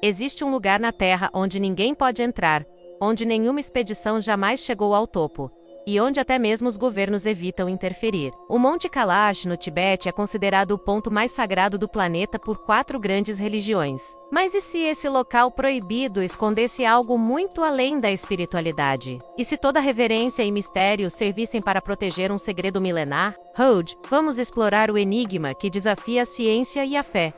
Existe um lugar na Terra onde ninguém pode entrar, onde nenhuma expedição jamais chegou ao topo, e onde até mesmo os governos evitam interferir. O Monte Kailash, no Tibete, é considerado o ponto mais sagrado do planeta por 4 grandes religiões. Mas e se esse local proibido escondesse algo muito além da espiritualidade? E se toda reverência e mistério servissem para proteger um segredo milenar? Hoje, vamos explorar o enigma que desafia a ciência e a fé.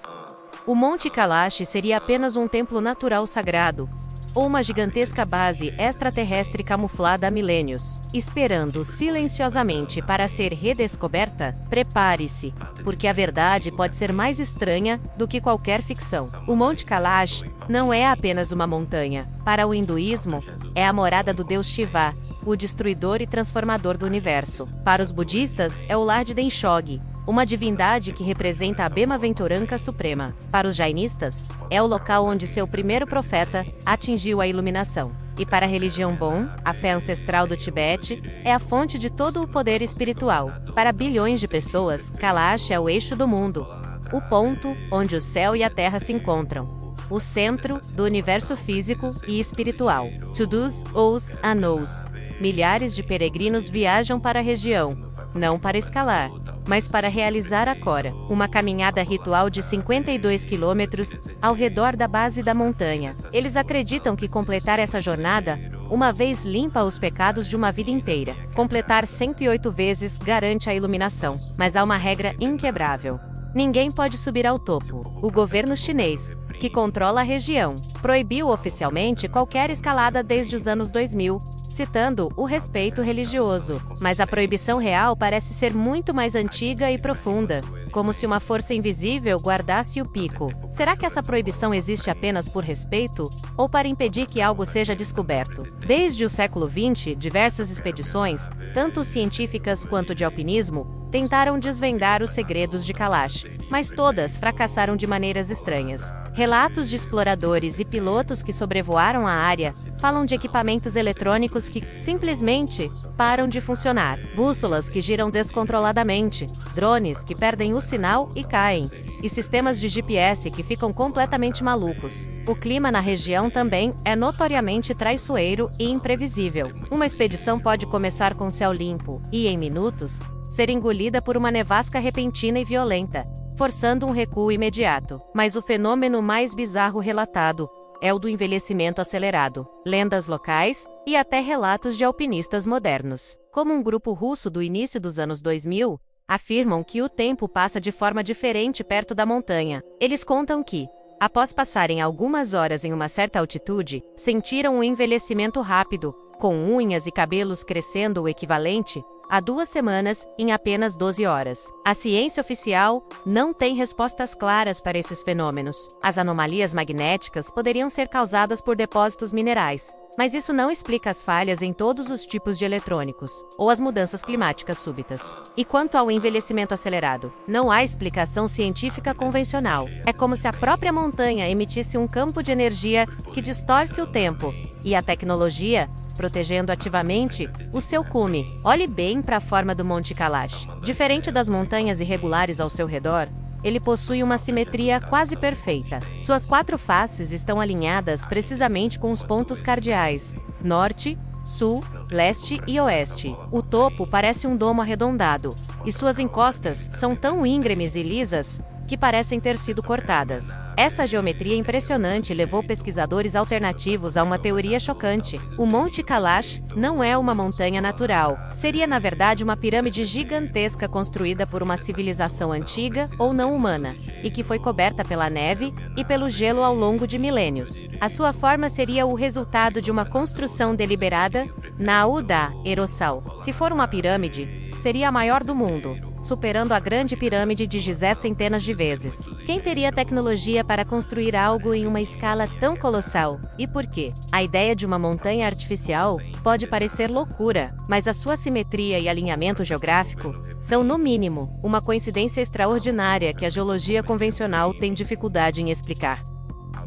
O Monte Kailash seria apenas um templo natural sagrado, ou uma gigantesca base extraterrestre camuflada há milênios, esperando silenciosamente para ser redescoberta? Prepare-se, porque a verdade pode ser mais estranha do que qualquer ficção. O Monte Kailash não é apenas uma montanha. Para o hinduísmo, é a morada do deus Shiva, o destruidor e transformador do universo. Para os budistas, é o lar de Denshogi, uma divindade que representa a Bhemaventuranka Suprema. Para os jainistas, é o local onde seu primeiro profeta atingiu a iluminação. E para a religião Bon, a fé ancestral do Tibete, é a fonte de todo o poder espiritual. Para bilhões de pessoas, Kailash é o eixo do mundo, o ponto onde o céu e a terra se encontram, o centro do universo físico e espiritual. To dos, os, anos. Milhares de peregrinos viajam para a região, não para escalar, mas para realizar a Kora, uma caminhada ritual de 52 quilômetros ao redor da base da montanha. Eles acreditam que completar essa jornada, uma vez limpa os pecados de uma vida inteira. Completar 108 vezes garante a iluminação, mas há uma regra inquebrável. Ninguém pode subir ao topo. O governo chinês, que controla a região, proibiu oficialmente qualquer escalada desde os anos 2000, citando o respeito religioso. Mas a proibição real parece ser muito mais antiga e profunda, como se uma força invisível guardasse o pico. Será que essa proibição existe apenas por respeito, ou para impedir que algo seja descoberto? Desde o século XX, diversas expedições, tanto científicas quanto de alpinismo, tentaram desvendar os segredos de Kailash, mas todas fracassaram de maneiras estranhas. Relatos de exploradores e pilotos que sobrevoaram a área falam de equipamentos eletrônicos que simplesmente param de funcionar, bússolas que giram descontroladamente, drones que perdem o sinal e caem, e sistemas de GPS que ficam completamente malucos. O clima na região também é notoriamente traiçoeiro e imprevisível. Uma expedição pode começar com céu limpo e, em minutos, ser engolida por uma nevasca repentina e violenta, forçando um recuo imediato. Mas o fenômeno mais bizarro relatado é o do envelhecimento acelerado. Lendas locais e até relatos de alpinistas modernos, como um grupo russo do início dos anos 2000, afirmam que o tempo passa de forma diferente perto da montanha. Eles contam que, após passarem algumas horas em uma certa altitude, sentiram um envelhecimento rápido, com unhas e cabelos crescendo o equivalente há 2 semanas, em apenas 12 horas. A ciência oficial não tem respostas claras para esses fenômenos. As anomalias magnéticas poderiam ser causadas por depósitos minerais, mas isso não explica as falhas em todos os tipos de eletrônicos, ou as mudanças climáticas súbitas. E quanto ao envelhecimento acelerado, não há explicação científica convencional. É como se a própria montanha emitisse um campo de energia que distorce o tempo, e a tecnologia protegendo ativamente o seu cume. Olhe bem para a forma do Monte Kailash. Diferente das montanhas irregulares ao seu redor, ele possui uma simetria quase perfeita. Suas 4 faces estão alinhadas precisamente com os pontos cardeais: norte, sul, leste e oeste. O topo parece um domo arredondado, e suas encostas são tão íngremes e lisas que parecem ter sido cortadas. Essa geometria impressionante levou pesquisadores alternativos a uma teoria chocante. O Monte Kailash não é uma montanha natural. Seria, na verdade, uma pirâmide gigantesca construída por uma civilização antiga ou não humana, e que foi coberta pela neve e pelo gelo ao longo de milênios. A sua forma seria o resultado de uma construção deliberada na Uda Erossal. Se for uma pirâmide, seria a maior do mundo, superando a Grande Pirâmide de Gizé centenas de vezes. Quem teria tecnologia para construir algo em uma escala tão colossal? E por quê? A ideia de uma montanha artificial pode parecer loucura, mas a sua simetria e alinhamento geográfico são, no mínimo, uma coincidência extraordinária que a geologia convencional tem dificuldade em explicar.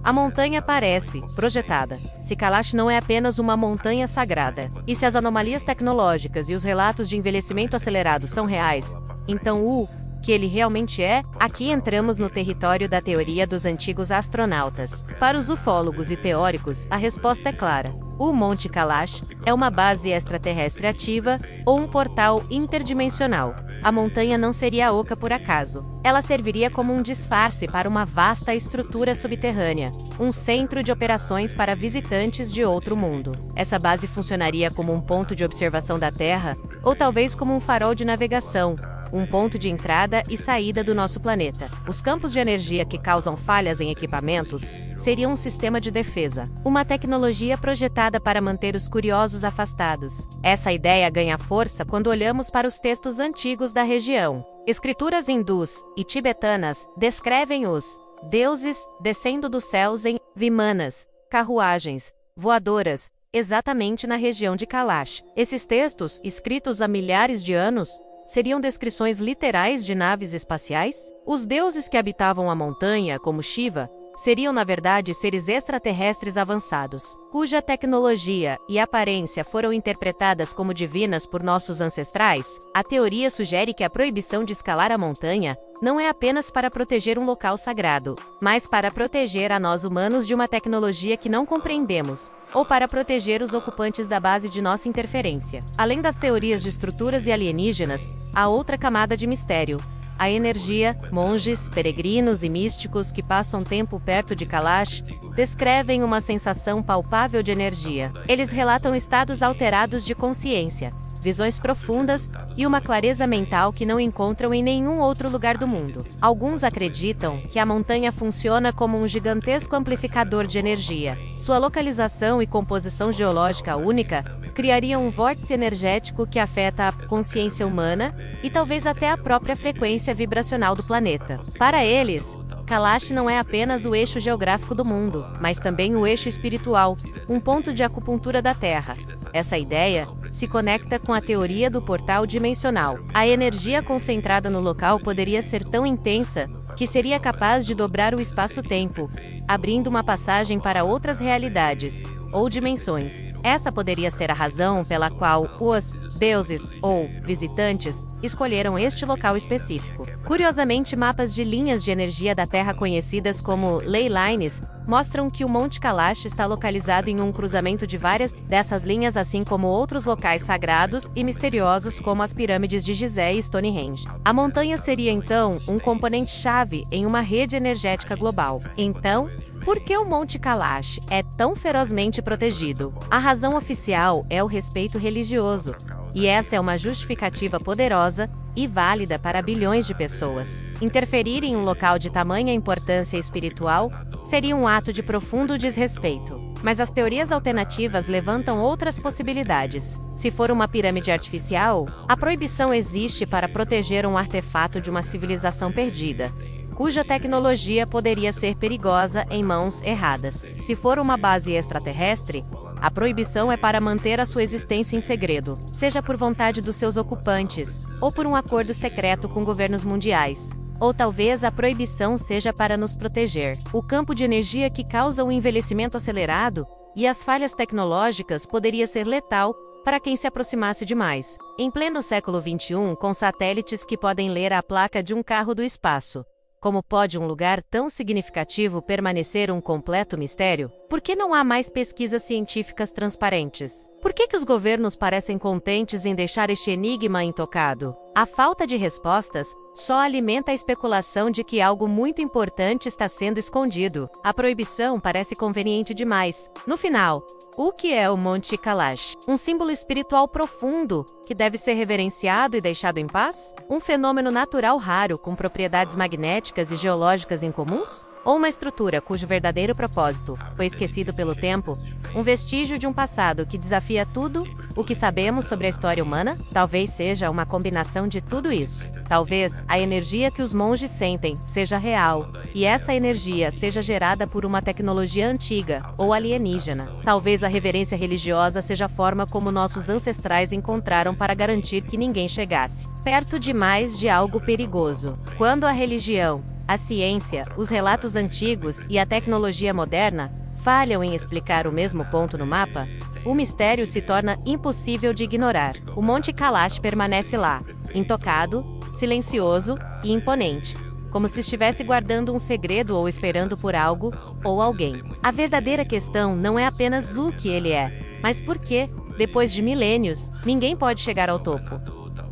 A montanha parece projetada. Se Kailash não é apenas uma montanha sagrada, e se as anomalias tecnológicas e os relatos de envelhecimento acelerado são reais, então o que ele realmente é? Aqui entramos no território da teoria dos antigos astronautas. Para os ufólogos e teóricos, a resposta é clara. O Monte Kailash é uma base extraterrestre ativa ou um portal interdimensional. A montanha não seria oca por acaso. Ela serviria como um disfarce para uma vasta estrutura subterrânea, um centro de operações para visitantes de outro mundo. Essa base funcionaria como um ponto de observação da Terra, ou talvez como um farol de navegação, um ponto de entrada e saída do nosso planeta. Os campos de energia que causam falhas em equipamentos seriam um sistema de defesa, uma tecnologia projetada para manter os curiosos afastados. Essa ideia ganha força quando olhamos para os textos antigos da região. Escrituras hindus e tibetanas descrevem os deuses descendo dos céus em vimanas, carruagens voadoras, exatamente na região de Kailash. Esses textos, escritos há milhares de anos, seriam descrições literais de naves espaciais? Os deuses que habitavam a montanha, como Shiva, seriam na verdade seres extraterrestres avançados, cuja tecnologia e aparência foram interpretadas como divinas por nossos ancestrais. A teoria sugere que a proibição de escalar a montanha não é apenas para proteger um local sagrado, mas para proteger a nós humanos de uma tecnologia que não compreendemos, ou para proteger os ocupantes da base de nossa interferência. Além das teorias de estruturas e alienígenas, há outra camada de mistério. A energia, monges, peregrinos e místicos que passam tempo perto de Kailash descrevem uma sensação palpável de energia. Eles relatam estados alterados de consciência, visões profundas e uma clareza mental que não encontram em nenhum outro lugar do mundo. Alguns acreditam que a montanha funciona como um gigantesco amplificador de energia. Sua localização e composição geológica única criaria um vórtice energético que afeta a consciência humana e talvez até a própria frequência vibracional do planeta. Para eles, Kailash não é apenas o eixo geográfico do mundo, mas também o eixo espiritual, um ponto de acupuntura da Terra. Essa ideia se conecta com a teoria do portal dimensional. A energia concentrada no local poderia ser tão intensa que seria capaz de dobrar o espaço-tempo, abrindo uma passagem para outras realidades ou dimensões. Essa poderia ser a razão pela qual os deuses ou visitantes escolheram este local específico. Curiosamente, mapas de linhas de energia da Terra conhecidas como ley lines mostram que o Monte Kailash está localizado em um cruzamento de várias dessas linhas, assim como outros locais sagrados e misteriosos como as pirâmides de Gizé e Stonehenge. A montanha seria então um componente-chave em uma rede energética global. Então, por que o Monte Kailash é tão ferozmente protegido? A razão oficial é o respeito religioso, e essa é uma justificativa poderosa e válida para bilhões de pessoas. Interferir em um local de tamanha importância espiritual seria um ato de profundo desrespeito. Mas as teorias alternativas levantam outras possibilidades. Se for uma pirâmide artificial, a proibição existe para proteger um artefato de uma civilização perdida, cuja tecnologia poderia ser perigosa em mãos erradas. Se for uma base extraterrestre, a proibição é para manter a sua existência em segredo, seja por vontade dos seus ocupantes, ou por um acordo secreto com governos mundiais. Ou talvez a proibição seja para nos proteger. O campo de energia que causa o envelhecimento acelerado e as falhas tecnológicas poderia ser letal para quem se aproximasse demais. Em pleno século XXI, com satélites que podem ler a placa de um carro do espaço, como pode um lugar tão significativo permanecer um completo mistério? Por que não há mais pesquisas científicas transparentes? Por que os governos parecem contentes em deixar este enigma intocado? A falta de respostas só alimenta a especulação de que algo muito importante está sendo escondido. A proibição parece conveniente demais. No final, o que é o Monte Kailash? Um símbolo espiritual profundo que deve ser reverenciado e deixado em paz? Um fenômeno natural raro com propriedades magnéticas e geológicas incomuns? Ou uma estrutura cujo verdadeiro propósito foi esquecido pelo tempo? Um vestígio de um passado que desafia tudo o que sabemos sobre a história humana? Talvez seja uma combinação de tudo isso. Talvez a energia que os monges sentem seja real, e essa energia seja gerada por uma tecnologia antiga ou alienígena. Talvez a reverência religiosa seja a forma como nossos ancestrais encontraram para garantir que ninguém chegasse perto demais de algo perigoso. Quando a religião, a ciência, os relatos antigos e a tecnologia moderna falham em explicar o mesmo ponto no mapa, o mistério se torna impossível de ignorar. O Monte Kailash permanece lá, intocado, silencioso e imponente, como se estivesse guardando um segredo ou esperando por algo ou alguém. A verdadeira questão não é apenas o que ele é, mas por que, depois de milênios, ninguém pode chegar ao topo.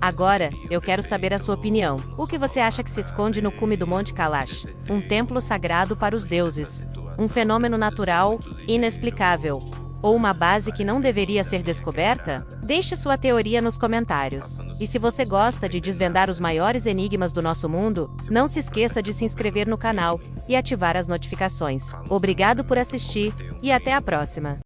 Agora, eu quero saber a sua opinião. O que você acha que se esconde no cume do Monte Kailash? Um templo sagrado para os deuses? Um fenômeno natural, inexplicável? Ou uma base que não deveria ser descoberta? Deixe sua teoria nos comentários. E se você gosta de desvendar os maiores enigmas do nosso mundo, não se esqueça de se inscrever no canal e ativar as notificações. Obrigado por assistir e até a próxima!